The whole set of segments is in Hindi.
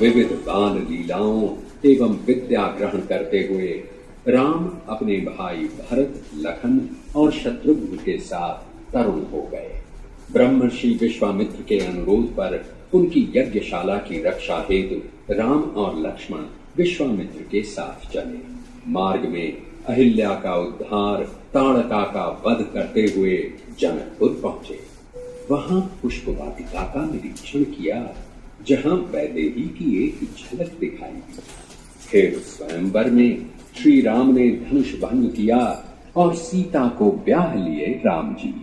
विविध बाल लीलाओं एवं विद्या ग्रहण करते हुए राम अपने भाई भरत, लखन और शत्रुघ्न के साथ तरुण हो गए। ब्रह्मर्षि विश्वामित्र के अनुरोध पर उनकी यज्ञशाला की रक्षा हेतु राम और लक्ष्मण विश्वामित्र के साथ चले। मार्ग में अहिल्या का उद्धार, ताड़का का वध करते हुए जनकपुर पहुंचे। वहां पुष्प वाटिका का निरीक्षण किया, जहां वैदेही की एक झलक दिखाई दी। फिर स्वयंवर में श्री राम ने धनुष भंग किया और सीता को ब्याह लिए राम जी।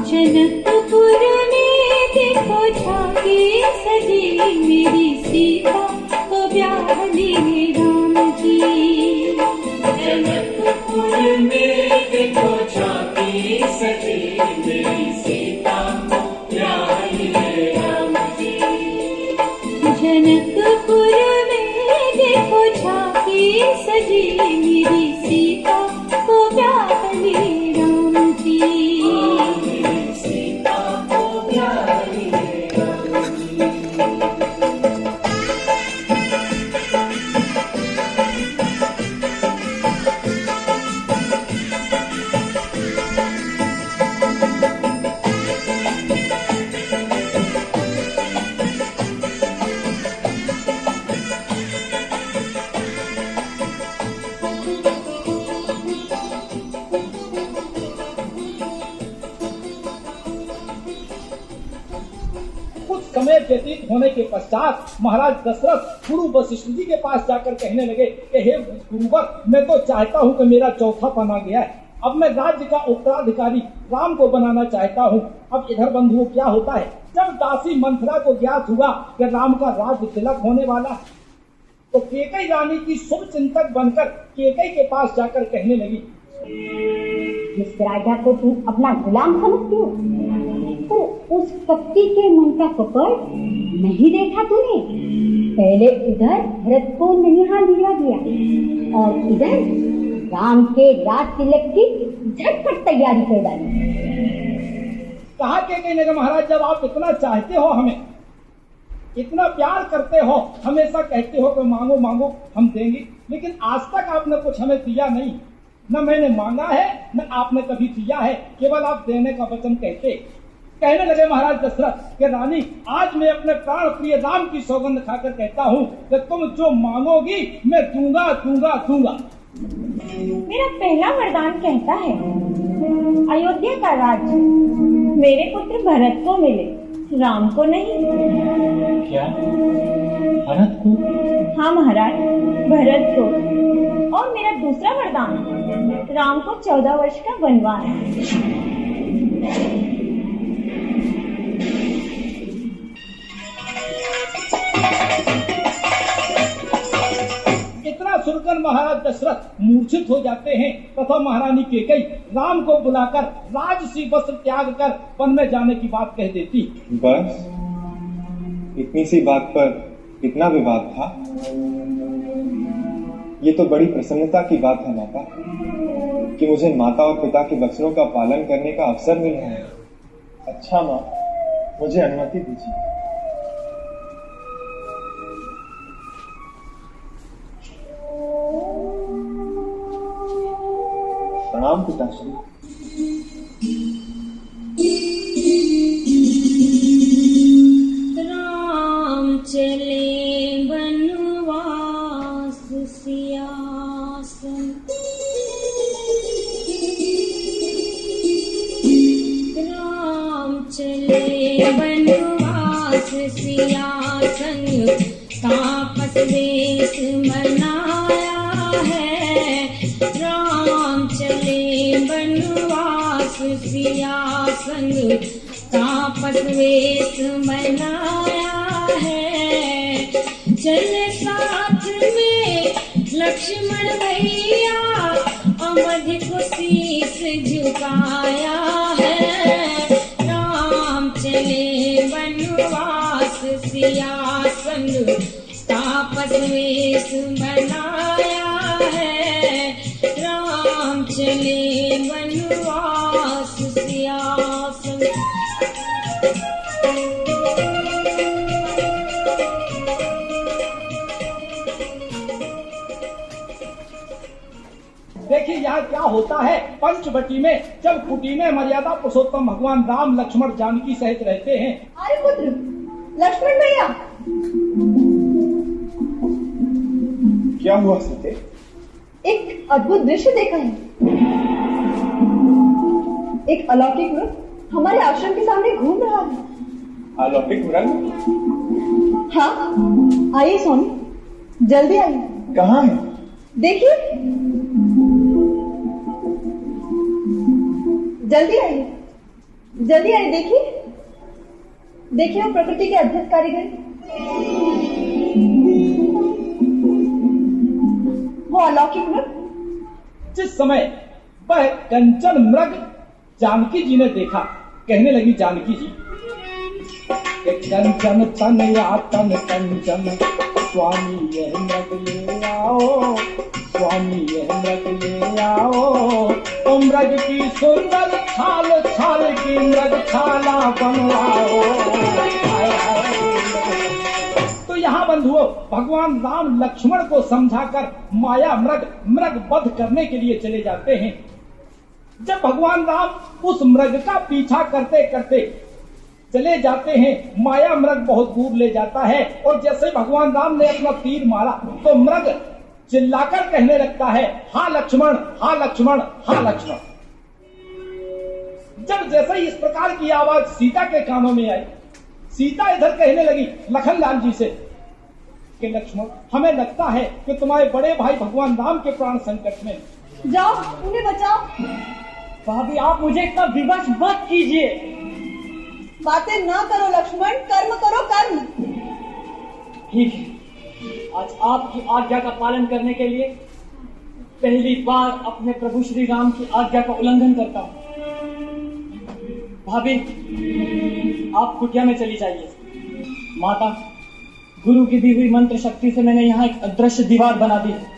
जनकपुर में देखो झांकी सजी, मेरी सीता को ब्याह लिए राम जी। जनकपुर में देखो झांकी सजी, मेरी सीता को ब्याह लिए राम जी। जनकपुर में देखो झांकी सजी, मेरी सीता को ब्याह लिए राम जी। समय व्यतीत होने के पश्चात महाराज दशरथ गुरु वशिष्ठ जी के पास जाकर कहने लगे कि हे गुरुवर, मैं तो चाहता हूँ कि मेरा चौथा पना गया है। अब मैं राज्य का उत्तराधिकारी राम को बनाना चाहता हूँ। अब इधर बंधुओं क्या होता है, जब दासी मंथरा को ज्ञात हुआ कि राम का राज्य तिलक होने वाला है, तो केकई रानी की शुभ चिंतक बनकर केकई के पास जाकर कहने लगी, जिस राजा को तू अपना गुलाम समझती हो, तो उस कपटी के मन का कपट नहीं देखा तूने? पहले उधर भरत को ननिहाल दिया गया और इधर राम के राज तिलक की झटपट तैयारी कर डाली। कहा के महाराज, जब आप इतना चाहते हो, हमें इतना प्यार करते हो, हमेशा कहते हो कि मांगो मांगो हम देंगे, लेकिन आज तक आपने कुछ हमें दिया नहीं। न मैंने मांगा है, न आपने कभी दिया है, केवल आप देने का वचन कहते। कहने लगे महाराज दशरथ कि रानी, आज मैं अपने प्राण प्रिय राम की सौगंध खाकर कहता हूँ कि तुम जो मांगोगी मैं दूंगा दूंगा दूंगा। मेरा पहला वरदान कहता है, अयोध्या का राज्य मेरे पुत्र भरत को मिले, राम को नहीं। क्या भरत को? हाँ महाराज, भरत को। और मेरा दूसरा वरदान, राम को 14 वर्ष का वनवास। इतना सुनकर महाराज दशरथ मूर्छित हो जाते हैं तथा महारानी केकई राम को बुलाकर राजसी वस्त्र त्याग कर वन में जाने की बात कह देती। बस इतनी सी बात पर इतना विवाद था? ये तो बड़ी प्रसन्नता की बात है माता, कि मुझे माता और पिता के वचनों का पालन करने का अवसर मिल रहा है। अच्छा माँ, मुझे अनुमति दीजिए। प्रणाम पिताश्री। राम चले वनवास सियासन, राम चले वनवास सियासन, तापस वेश मनाया है। राम चले वनवास सियासन, तापस वेश मनाया है। चले साथ में लक्ष्मण भैया अवध को शीस झुकाया है। राम चले वनवास सिया संग तापस वेश बनाया है। राम चले वनवास सिया संग। देखिए यहाँ क्या होता है। पंचवटी में जब कुटी में मर्यादा पुरुषोत्तम भगवान राम लक्ष्मण जानकी सहित रहते हैं। अरे पुत्र लक्ष्मण भैया, क्या हुआ सीते? एक अद्भुत दृश्य देखा है। एक अलौकिक मृग हमारे आश्रम के सामने घूम रहा है। अलौकिक मृग? हाँ, आइए स्वामी, जल्दी आइए। कहाँ है? देखिए, जल्दी आइए, जल्दी आइए। देखिए देखिए, वो प्रकृति के अद्भुत कारीगर, वो अलौकिक मृग। जिस समय वह कंचन मृग जानकी जी ने देखा, कहने लगी जानकी जी, कंचन तन या तन कंचन, स्वामी यह मृग ले आओ, स्वामी यह मृग ले आओ। ओ मृग की सुंदर छाल, छाल की मृग छाला बनवाओ। तो यहाँ बंधुओं, भगवान राम लक्ष्मण को समझाकर माया मृग वध करने के लिए चले जाते हैं। जब भगवान राम उस मृग का पीछा करते करते चले जाते हैं, माया मृग बहुत दूर ले जाता है। और जैसे भगवान राम ने अपना तीर मारा तो मृग चिल्लाकर कहने लगता है, हा लक्ष्मण, हा लक्ष्मण, हा लक्ष्मण। जब जैसे ही इस प्रकार की आवाज सीता के कानों में आई, सीता इधर कहने लगी लखन लाल जी से कि लक्ष्मण, हमें लगता है कि तुम्हारे बड़े भाई भगवान राम के प्राण संकट में। जाओ उन्हें बचाओ। भाभी आप मुझे इतना विवश मत कीजिए। बातें ना करो लक्ष्मण, कर्म करो कर्म। ठीक है, आज आपकी आज्ञा का पालन करने के लिए पहली बार अपने प्रभु श्री राम की आज्ञा का उल्लंघन करता हूँ। भाभी आप कुटिया में चली जाइए। माता, गुरु की दी हुई मंत्र शक्ति से मैंने यहाँ एक अदृश्य दीवार बना दी है।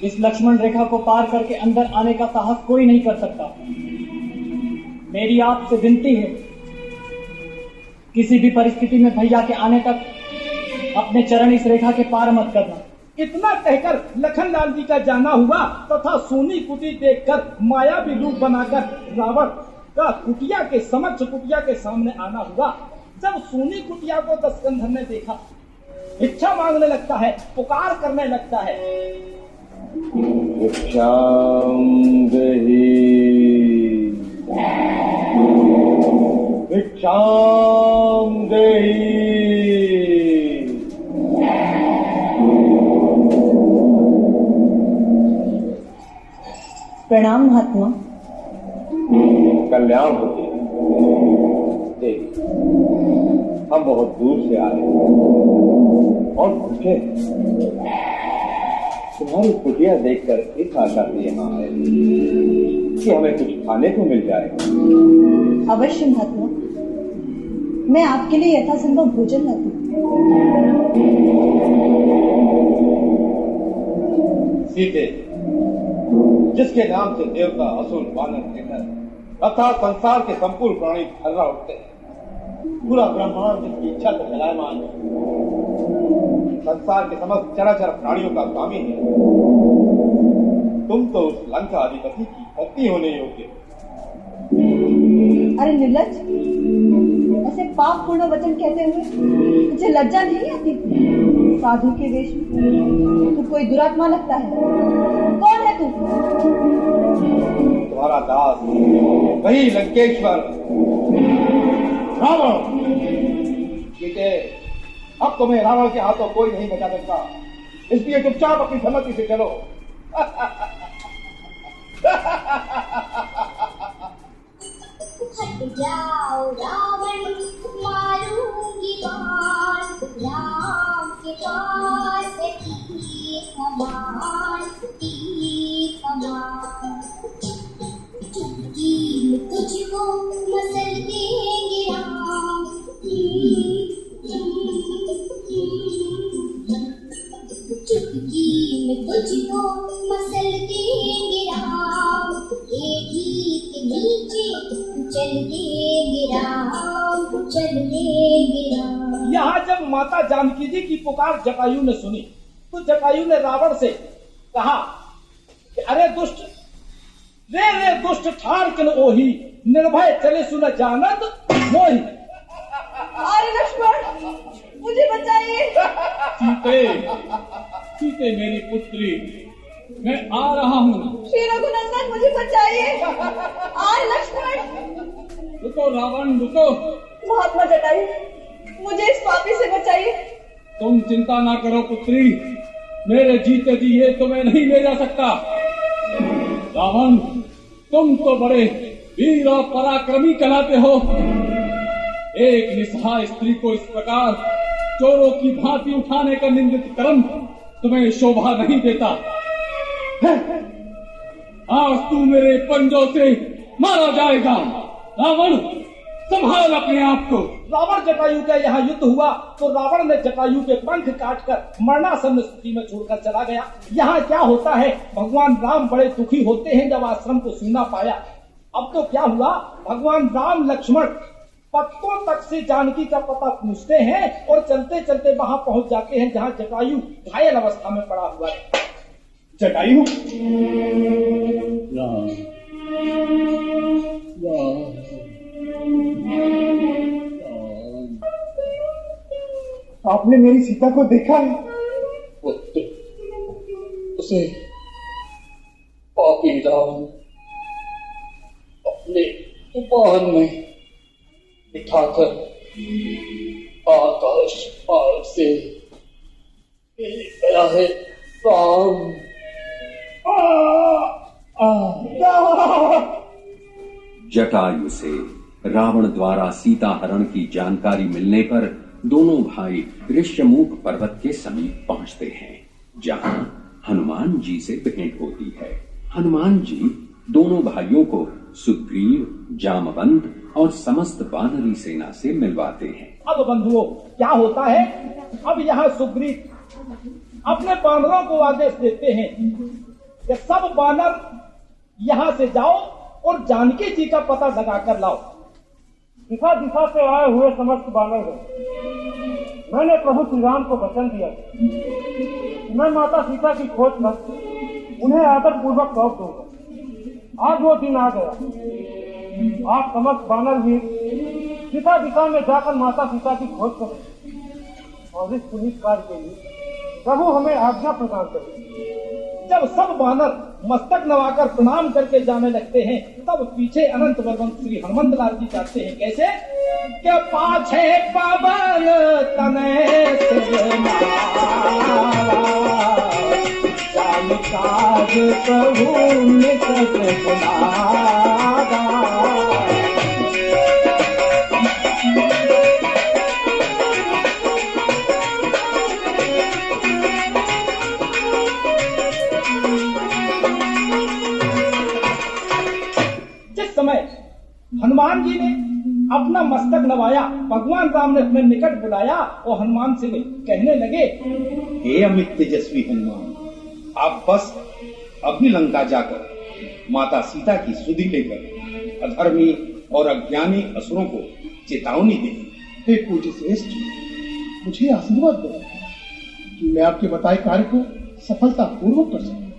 इस लक्ष्मण रेखा को पार करके अंदर आने का साहस कोई नहीं कर सकता। मेरी आपसे विनती है, किसी भी परिस्थिति में भैया के आने तक अपने चरण इस रेखा के पार मत करना। इतना कहकर लखन लाल जी का जाना हुआ तथा सोनी कुटी देखकर मायावी रूप बनाकर रावण का कुटिया के समक्ष, कुटिया के सामने आना हुआ। जब सोनी कुटिया को दशकंधर ने देखा, भिक्षा मांगने लगता है, पुकार करने लगता है, भिक्षां देहि, भिक्षां देहि। प्रणाम महात्मा। कल्याण होती है। देख, हम बहुत दूर से आए और भूखे, तुम्हारी कुटिया देखकर इस आशा से यहाँ आए कि हमें कुछ खाने को मिल जाए। अवश्य महात्मा, मैं आपके लिए यथासंभव भोजन लाती हूँ। सीते, जिसके नाम से देवता, असुर, वानर, किन्नर तथा संसार के संपूर्ण प्राणी थर्रा उठते हैं, पूरा ब्रह्मांड जिसकी इच्छा से चलायमान है, संसार के समस्त चराचर प्राणियों का स्वामी है, तुम तो उस लंका अधिपति की पत्नी होने योग्य। अरे निर्लज्ज, ऐसे पाप पूर्ण वचन कहते हुए मुझे लज्जा नहीं आती? साधु के वेश में तू कोई दुरात्मा लगता है। कौन है तू? तुम्हारा दास, वही लंकेश्वर रावण। सीते, अब तुम्हें रावण के हाथों कोई नहीं बचा सकता, इसलिए चुपचाप अपनी सम्मति से चलो। हट जाओ रावण, मारूंगी बाण, राम के पास की समान। चुटकी में तुझको मसल देंगे राम, एक ही के नीचे चल देंगे राम, चल देंगे राम। यहाँ जब माता जानकी जी की पुकार जटायु ने सुनी तो जटायु ने रावण से कहा कि अरे दुष्ट, रे दुष्ट ठार किन ओही, निर्भय चले सुन जानत मोही। अरे लक्ष्मण, मुझे बचाइए। सीते मेरी पुत्री, मैं आ रहा हूँ। श्री रघुनंदन, मुझे बचाइए। अरे लक्ष्मण। रुको रावण, रुको। महात्मा जटायु, मुझे इस पापी से बचाइए। तुम चिंता ना करो पुत्री, मेरे जीते जी ये तुम्हें नहीं ले जा सकता। रावण, तुम तो बड़े वीर और पराक्रमी कहलाते हो, एक निसहाय स्त्री को इस प्रकार चोरों की भांति उठाने का निंदित कर्म तुम्हें शोभा नहीं देता। आज तू मेरे पंजों से मारा जाएगा। रावण, संभाल अपने आप को। रावण जटायु का यहाँ युद्ध हुआ तो रावण ने जटायु के पंख काटकर मरणासन्न स्थिति में छोड़कर चला गया। यहाँ क्या होता है, भगवान राम बड़े दुखी होते हैं जब आश्रम को सुनना पाया। अब तो क्या हुआ, भगवान राम लक्ष्मण पत्तों तक से जानकी का पता पूछते हैं और चलते चलते वहाँ पहुँच जाते हैं जहाँ जटायु घायल अवस्था में पड़ा हुआ है। जटायु, आपने मेरी सीता को देखा है? पुत्र, उसे पापी रावण अपने वाहन में बिठाकर आकाश मार्ग से ले गया है। राम, जटायु से रावण द्वारा सीता हरण की जानकारी मिलने पर दोनों भाई ऋष्यमुख पर्वत के समीप पहुंचते हैं, जहां हनुमान जी से भेंट होती है। हनुमान जी दोनों भाइयों को सुग्रीव, जामवंत और समस्त वानरी सेना से मिलवाते हैं। अब बंधुओं क्या होता है, अब यहाँ सुग्रीव अपने वानरों को आदेश देते हैं कि सब वानर यहाँ से जाओ और जानकी जी का पता लगाकर लाओ। दिशा दिशा से आए हुए समस्त वानर हैं। मैंने प्रभु श्री राम को वचन दिया, मैं माता सीता की खोज कर उन्हें आदर पूर्वक सौंप दूंगा। आज वो दिन आ गया। आप समस्त वानर भी दिशा दिशा में जाकर माता सीता की खोज करें और इस पुनीत कार्य के लिए प्रभु हमें आज्ञा प्रदान करें। जब सब वानर मस्तक नवाकर प्रणाम करके जाने लगते हैं तब पीछे अनंत वर्मन श्री हनुमंत लाल जी जाते हैं। कैसे के पाछे पवन तने जानकार प्रभु निकट बुलावा। हनुमान जी ने अपना मस्तक नवाया, भगवान राम ने अपने निकट बुलाया और हनुमान से कहने लगे, हे अमित तेजस्वी हनुमान, आप बस अभी लंका जाकर माता सीता की सुधि लेकर अधर्मी और अज्ञानी असुरों को चेतावनी दें। हे पूज्य श्रेष्ठ, मुझे आशीर्वाद दो कि मैं आपके बताए कार्य को सफलता पूर्वक कर सकूं।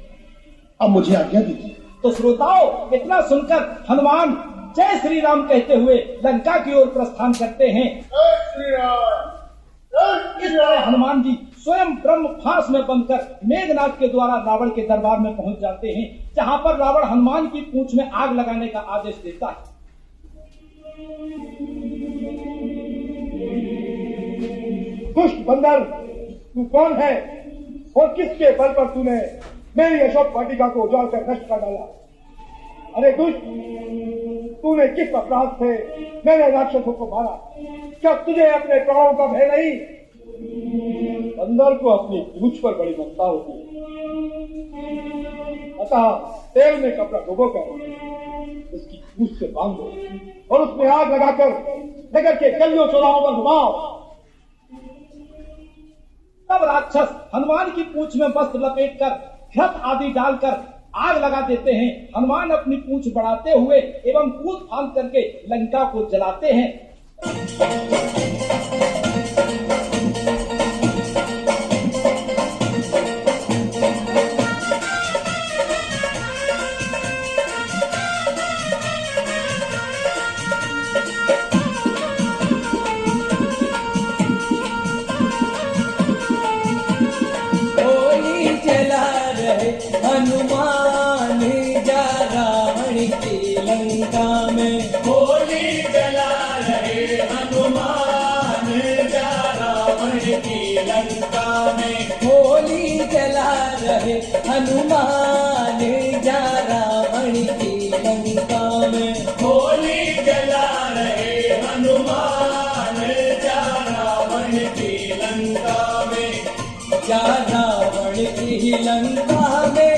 अब मुझे आज्ञा दीजिए। तो श्रोताओं, इतना सुनकर हनुमान जय श्री राम कहते हुए लंका की ओर प्रस्थान करते हैं। इस तरह हनुमान जी स्वयं ब्रह्म फांस में बंधकर मेघनाथ के द्वारा रावण के दरबार में पहुंच जाते हैं, जहां पर रावण हनुमान की पूंछ में आग लगाने का आदेश देता है। दुष्ट बंदर, तू कौन है और किसके बल पर तूने मेरी अशोक वाटिका को उजाड़ कर नष्ट कर डाला? अरे दुष्ट, तूने किस अपराध से मेरे राक्षसों को मारा? क्या तुझे अपने प्राणों का भय नहीं? बंदर को अपनी पूंछ पर बड़ी ममता होती है, अतः तेल में कपड़ा डुबो कर उसकी पूंछ से बांध दो और उसमें आग लगाकर लेकर के गलियों चौराहों पर घुमाओ। तब राक्षस हनुमान की पूंछ में वस्त्र लपेटकर घृत आदि डालकर आग लगा देते हैं। हनुमान अपनी पूंछ बढ़ाते हुए एवं कूद फांद करके लंका को जलाते हैं। हनुमान जा रावण की लंका में, होली जला रहे हनुमान जा रावण की लंका में, होली जला रहे हनुमान जा रावण की लंका में, होली जला रहे हनुमान जा रावण की लंका में, जा रावण की लंका में,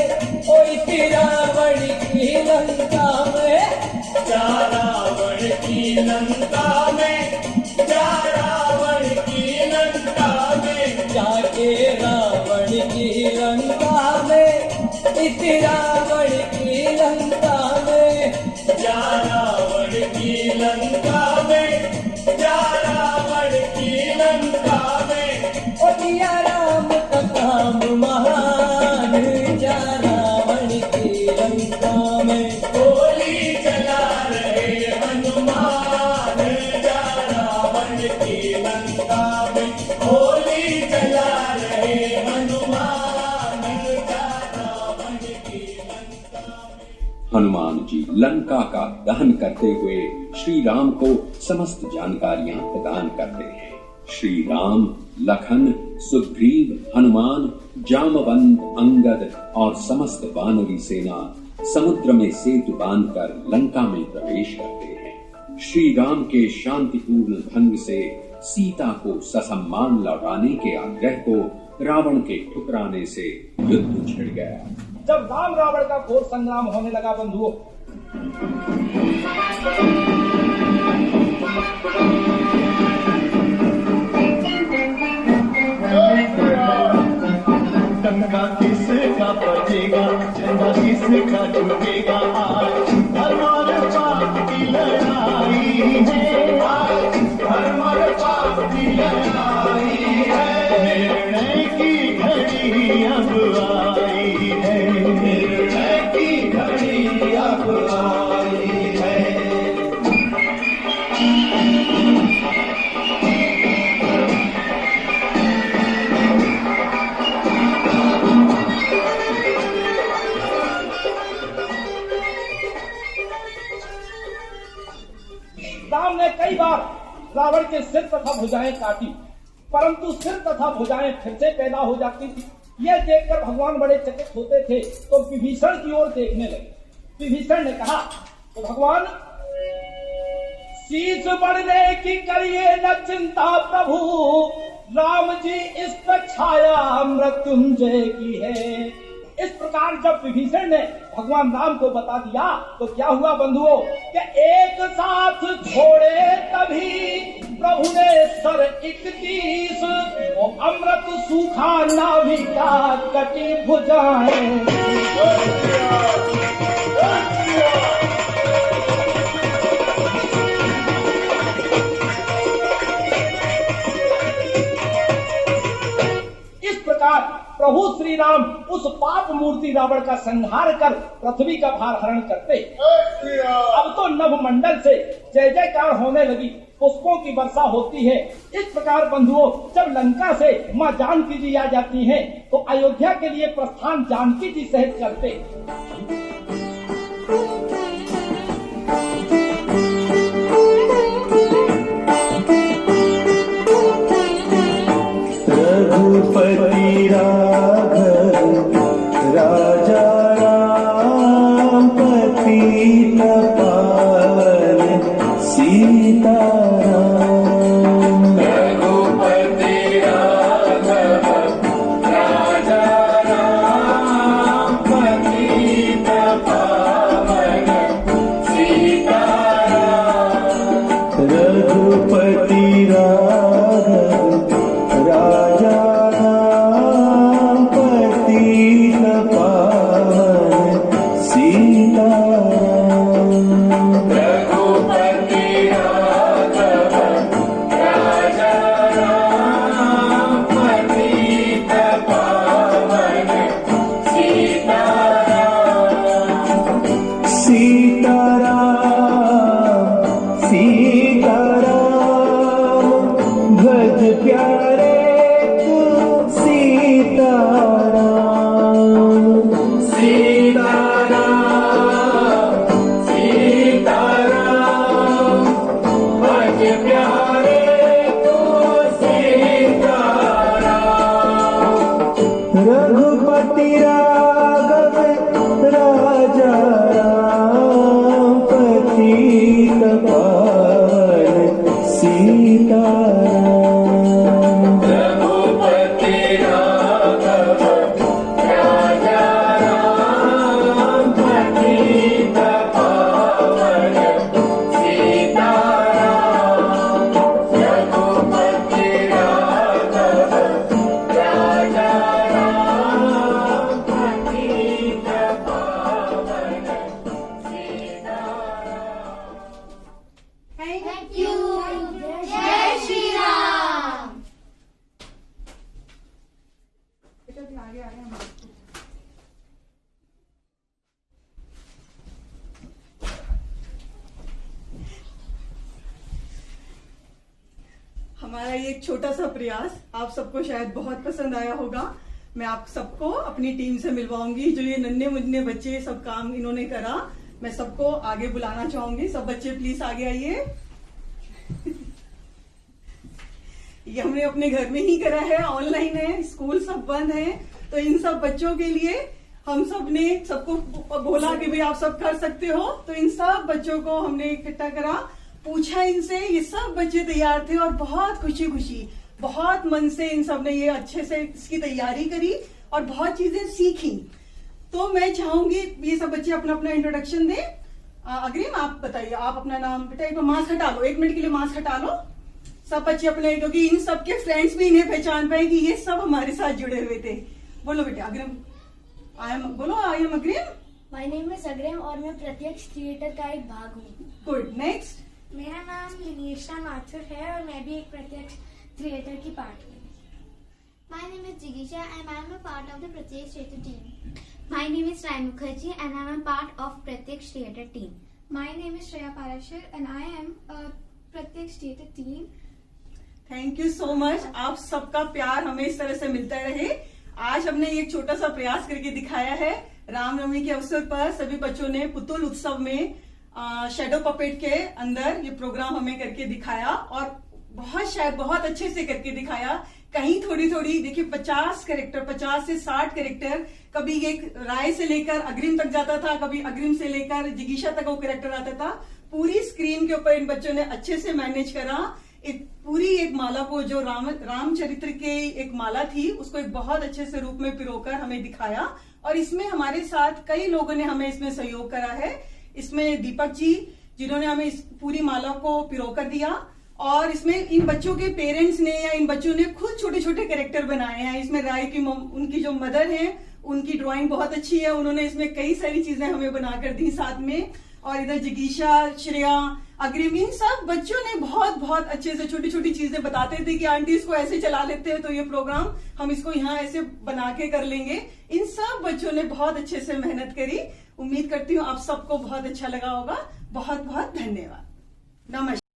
ओई रावण की लंका में, जा रावण की लंका में, जा रावण की लंका में, जाके रावण की लंका में, इस रावण की लंका में, जा रावण की लंका में, जा रावण की लंका में, ओ दिया राम का काम महान, जा रावण की लंका में, होली जला रहे हनुमान जा रावण की लंका में, होली जला रहे हनुमान जा रावण की लंका में। हनुमान जी लंका का दहन करते हुए श्री राम को समस्त जानकारियां प्रदान करते हैं। श्री राम, लखन, सुग्रीव, हनुमान, जामवंत, अंगद और समस्त वानरी सेना समुद्र में सेतु बांधकर लंका में प्रवेश करते हैं। श्री राम के शांतिपूर्ण ढंग से सीता को ससम्मान लौटाने के आग्रह को रावण के ठुकराने से युद्ध छिड़ गया। जब राम रावण का घोर संग्राम होने लगा बंधुओं, डंका किसका बजेगा, झंडा किसका झुकेगा, आज धर्म और पाप की लड़ाई है, आज धर्म और पाप की लड़ाई है, निर्णय की घड़ी अब आई है, निर्णय की घड़ी अब आई है। राम ने कई बार रावण के सिर तथा भुजाएं काटी, परंतु सिर तथा भुजाएं फिर से पैदा हो जाती थी। यह देखकर भगवान बड़े चकित होते थे, तो विभीषण की ओर देखने लगे। विभीषण ने कहा, तो भगवान, शीश बढ़ने की करिए न चिंता प्रभु, राम जी इस पर छाया मृत्युंजय की है। इस प्रकार जब विभीषण ने भगवान राम को बता दिया तो क्या हुआ बंधुओं कि एक साथ छोड़े तभी प्रभु ने सर 31 और अमृत सूखा नाभिका कटी भुजाएं। इस प्रकार प्रभु श्री राम उस पाप मूर्ति रावण का संहार कर पृथ्वी का भार हरण करते। अब तो नभमंडल से जय जयकार होने लगी, पुष्पों की वर्षा होती है। इस प्रकार बंधुओं, जब लंका से माँ जानकी जी आ जाती हैं, तो अयोध्या के लिए प्रस्थान जानकी जी सहित करते। रघुपति राघव राजा राम पतित पावन सीताराम। रघुपति राघव राजा राम पतित भज प्यारे तू सीताराम सीताराम सीताराम भज प्यारे तू सीताराम रघुपति राघव राजा राम पतित पावन सीताराम रघुपति राघव राजा राम पतित पावन सीताराम रघुपति राघव राजा राम पतित पावन सीताराम। Thank you. जय श्री राम। हमारा ये एक छोटा सा प्रयास आप सबको शायद बहुत पसंद आया होगा। मैं आप सबको अपनी टीम से मिलवाऊंगी। जो ये नन्हे मुन्ने बच्चे सब काम इन्होंने करा, मैं सबको आगे बुलाना चाहूंगी। सब बच्चे प्लीज आगे आइए। ये हमने अपने घर में ही करा है, ऑनलाइन है, स्कूल सब बंद है, तो इन सब बच्चों के लिए हम सब ने सबको बोला कि भाई आप सब कर सकते हो। तो इन सब बच्चों को हमने इकट्ठा करा, पूछा इनसे, ये सब बच्चे तैयार थे और बहुत खुशी खुशी बहुत मन से इन सब ने ये अच्छे से इसकी तैयारी करी और बहुत चीजें सीखी। तो मैं चाहूंगी ये सब बच्चे अपना अपना इंट्रोडक्शन दें। अग्रिम आप बताइए, आप अपना नाम, बेटा एक मास्क हटा लो, 1 मिनट के लिए मास्क हटा लो सब बच्चे अपने, क्योंकि इन सबके फ्रेंड्स भी इन्हें पहचान पाए कि ये सब हमारे साथ जुड़े हुए थे। बोलो बेटा अग्रिम। बोलो आई एम अग्रिम। माय नेम इज अग्रिम और मैं प्रत्यक्ष थिएटर का एक भाग हूँ। Good, next. मेरा नाम लिनेशा माथुर है और मैं भी एक प्रत्यक्ष थिएटर की पार्ट हूँ। माय नेम इज जिगीशा and I am a part of the Pratyaksh theatre team. My name is Rai Mukherjee and I am a part of Pratyaksh theatre team. My name is Shreya Parashar and I am Pratyaksh theatre team. Thank you so much. आप सबका प्यार हमें इस तरह से मिलता रहे। आज हमने एक छोटा सा प्रयास करके दिखाया है। रामनवमी के अवसर पर सभी बच्चों ने पुतुल उत्सव में शैडो पपेट के अंदर ये प्रोग्राम हमें करके दिखाया और बहुत अच्छे से करके दिखाया। कहीं थोड़ी थोड़ी देखिए 50 कैरेक्टर, 50 से 60 कैरेक्टर, कभी एक राय से लेकर अग्रिम तक जाता था, कभी अग्रिम से लेकर जिगीशा तक वो कैरेक्टर आता था। पूरी स्क्रीन के ऊपर इन बच्चों ने अच्छे से मैनेज करा। एक माला को, जो रामचरित्र के एक माला थी, उसको एक बहुत अच्छे से रूप में पिरोकर हमें दिखाया। और इसमें हमारे साथ कई लोगों ने हमें इसमें सहयोग करा है। इसमें दीपक जी, जिन्होंने हमें इस पूरी माला को पिरोकर दिया, और इसमें इन बच्चों के पेरेंट्स ने या इन बच्चों ने खुद छोटे छोटे कैरेक्टर बनाए हैं। इसमें राय की उनकी जो मदर है, उनकी ड्राइंग बहुत अच्छी है, उन्होंने इसमें कई सारी चीजें हमें बनाकर दी साथ में। और इधर जिगीशा, श्रेया, अग्रिम, इन सब बच्चों ने बहुत अच्छे से छोटी छोटी चीजें बताते थे कि आंटी इसको ऐसे चला लेते हैं तो ये प्रोग्राम हम इसको यहाँ ऐसे बना के कर लेंगे। इन सब बच्चों ने बहुत अच्छे से मेहनत करी। उम्मीद करती हूँ आप सबको बहुत अच्छा लगा होगा। बहुत धन्यवाद। नमस्कार।